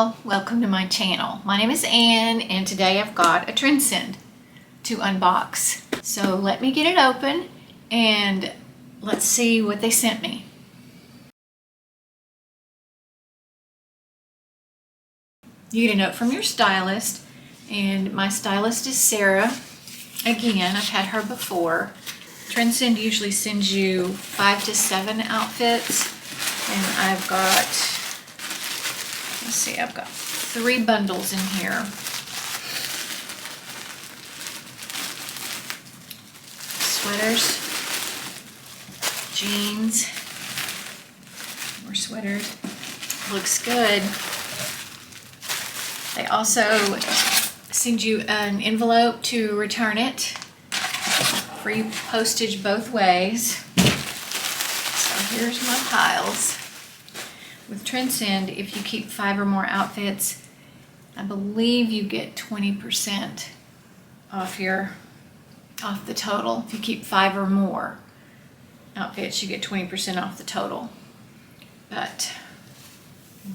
y'all, welcome to my channel. My name is Ann and today I've got a Trendsend to unbox. So let me get it open and let's see what they sent me. You get a note from your stylist, and my stylist is Sarah. Again, I've had her before. Trendsend usually sends you 5 to 7 outfits, and I've got 3 bundles in here. Sweaters, jeans, more sweaters. Looks good. They also send you an envelope to return it. Free postage both ways. So here's my piles. With Trendsend, if you keep 5 or more outfits, I believe you get 20% off the total. If you keep 5 or more outfits, you get 20% off the total. But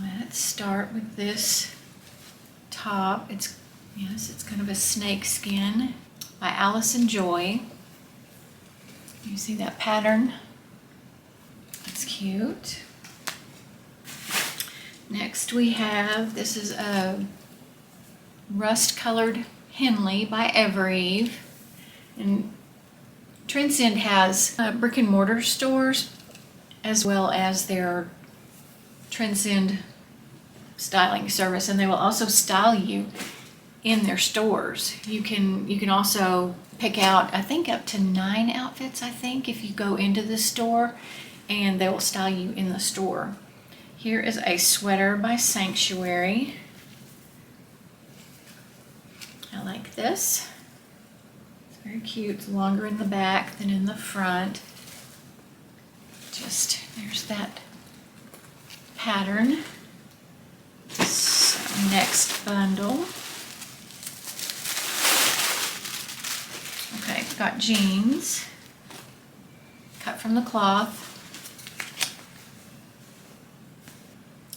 let's start with this top. It's kind of a snake skin by Alice & Joy. You see that pattern? That's cute. Next we have, this is a rust colored Henley by Evereve. And Trendsend has brick and mortar stores as well as their Trendsend styling service, and they will also style you in their stores. You can also pick out, I think, up to 9 outfits, if you go into the store, and they will style you in the store. Here is a sweater by Sanctuary. I like this. It's very cute. It's longer in the back than in the front. There's that pattern. So, next bundle. Okay, got jeans, cut from the cloth.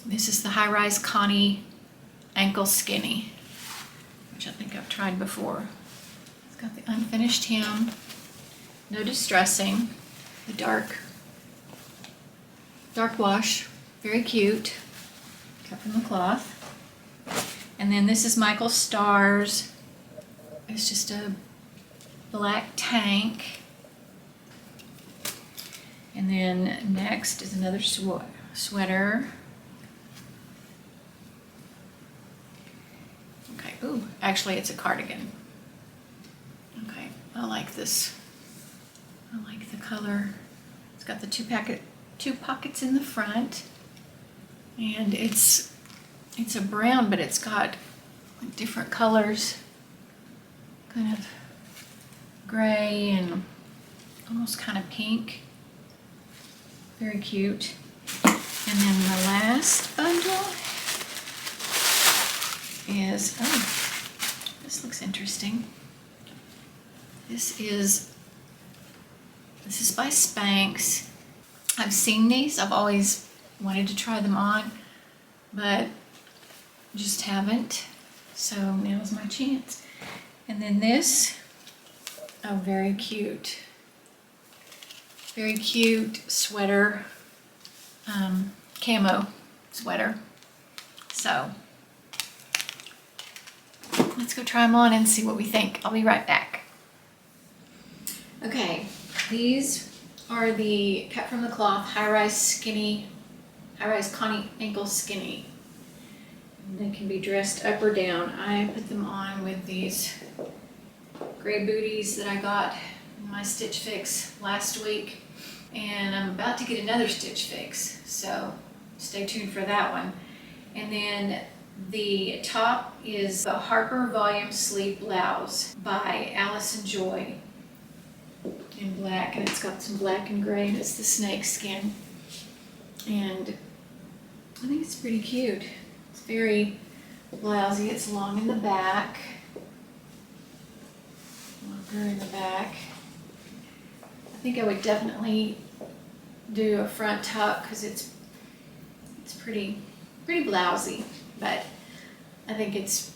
This is the high-rise Connie ankle skinny, which I think I've tried before. It's got the unfinished hem, no distressing, the dark wash, very cute, cut from the cloth. And then this is Michael Starr's. It's just a black tank. And then next is another sweater. Okay, ooh, actually it's a cardigan. Okay, I like this. I like the color. It's got the two pockets in the front. And it's a brown, but it's got different colors. Kind of gray and almost kind of pink. Very cute. And then the last bundle is, this looks interesting. This is by Spanx. I've seen these. I've always wanted to try them on, but just haven't. So now's my chance. And then this, very cute. Very cute sweater, camo sweater. So let's go try them on and see what we think. I'll be right back. Okay, these are the cut from the cloth high-rise Connie ankle skinny. They can be dressed up or down. I put them on with these gray booties that I got in my Stitch Fix last week, and I'm about to get another Stitch Fix, so stay tuned for that one. And then the top is a Harper Volume Sleeve Blouse by Alice & Joy in black, and it's got some black and gray, and it's the snake skin, and I think it's pretty cute. It's very blousy. It's long in the back, longer in the back. I think I would definitely do a front tuck because it's pretty blousy, but I think it's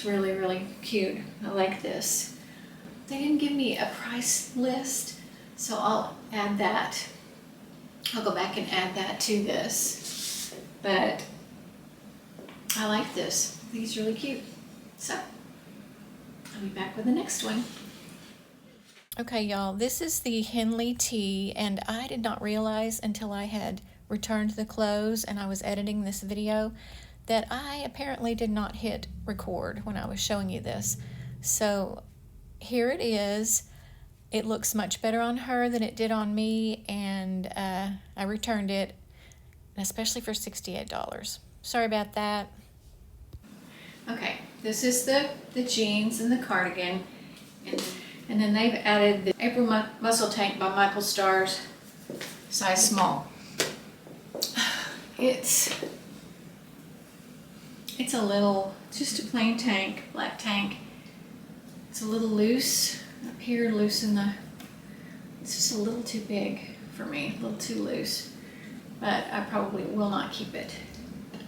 really, really cute. I like this. They didn't give me a price list, so I'll add that. I'll go back and add that to this. But I like this. I think it's really cute. So I'll be back with the next one. Okay, y'all, this is the Henley tea, and I did not realize until I had returned the clothes and I was editing this video that I apparently did not hit record when I was showing you this. So here it is. It looks much better on her than it did on me, and I returned it, especially for $68. Sorry about that. Okay, this is the jeans and the cardigan, and then they've added the April Muscle Tank by Michael Stars, size small. It's a little, just a plain tank, black tank. It's a little loose up here, loose in the, it's just a little too big for me, a little too loose, but I probably will not keep it.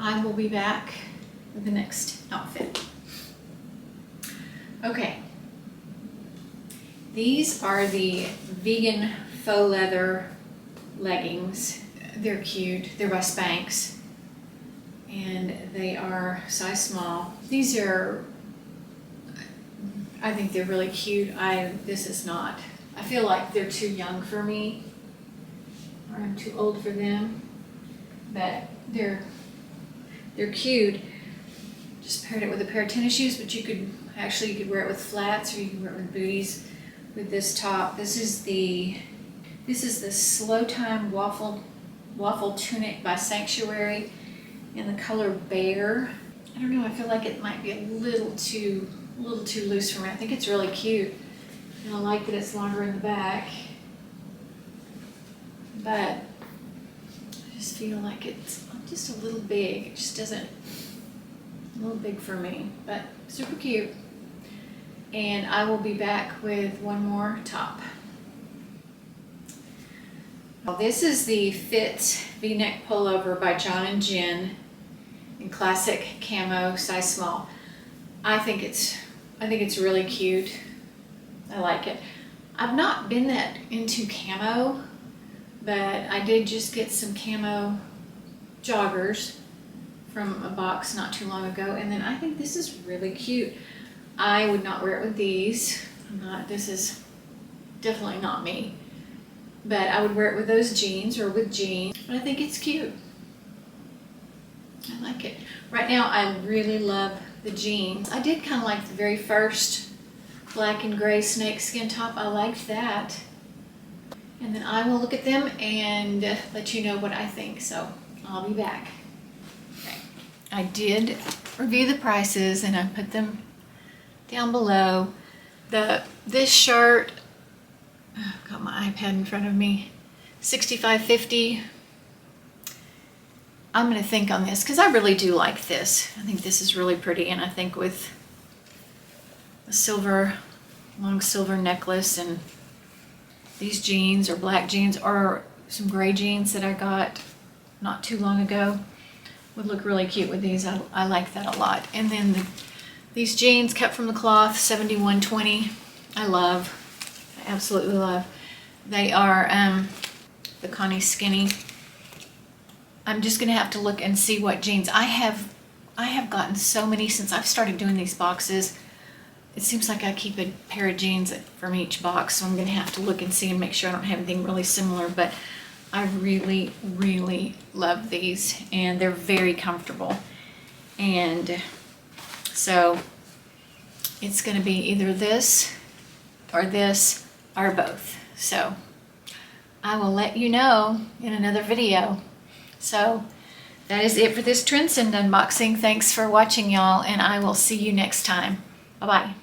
I will be back with the next outfit. Okay, these are the vegan faux leather leggings. They're cute, they're by Spanx, and they are size small. These are, I think they're really cute. This is not, I feel like they're too young for me, or I'm too old for them, but they're cute. Just paired it with a pair of tennis shoes, but you could wear it with flats, or you could wear it with booties with this top. This is the Slow Time waffle tunic by Sanctuary in the color Bear. I don't know, I feel like it might be a little too loose for me. I think it's really cute, and I like that it's longer in the back, but I just feel like it's just a little big. It just doesn't, a little big for me, but super cute. And I will be back with one more top. This is the Fit V-neck pullover by John and Jen in classic camo, size small. I think it's really cute. I like it. I've not been that into camo, but I did just get some camo joggers from a box not too long ago, and then I think this is really cute. I would not wear it with these. This is definitely not me. But I would wear it with those jeans or with jeans. But I think it's cute. I like it. Right now I really love the jeans. I did kind of like the very first black and gray snakeskin top. I liked that. And then I will look at them and let you know what I think. So I'll be back. Okay. I did review the prices and I put them down below. This shirt, I've got my iPad in front of me, $65.50. I'm gonna think on this because I really do like this. I think this is really pretty, and I think with a long silver necklace and these jeans or black jeans or some gray jeans that I got not too long ago would look really cute with these. I like that a lot. And then these jeans cut from the cloth, $71.20. I absolutely love. They are the Connie Skinny. I'm just gonna have to look and see what jeans. I have gotten so many since I've started doing these boxes. It seems like I keep a pair of jeans from each box, so I'm gonna have to look and see and make sure I don't have anything really similar, but I really, really love these, and they're very comfortable. And so it's gonna be either this or both. So I will let you know in another video. So that is it for this Trendsend unboxing. Thanks for watching, y'all, and I will see you next time. Bye-bye.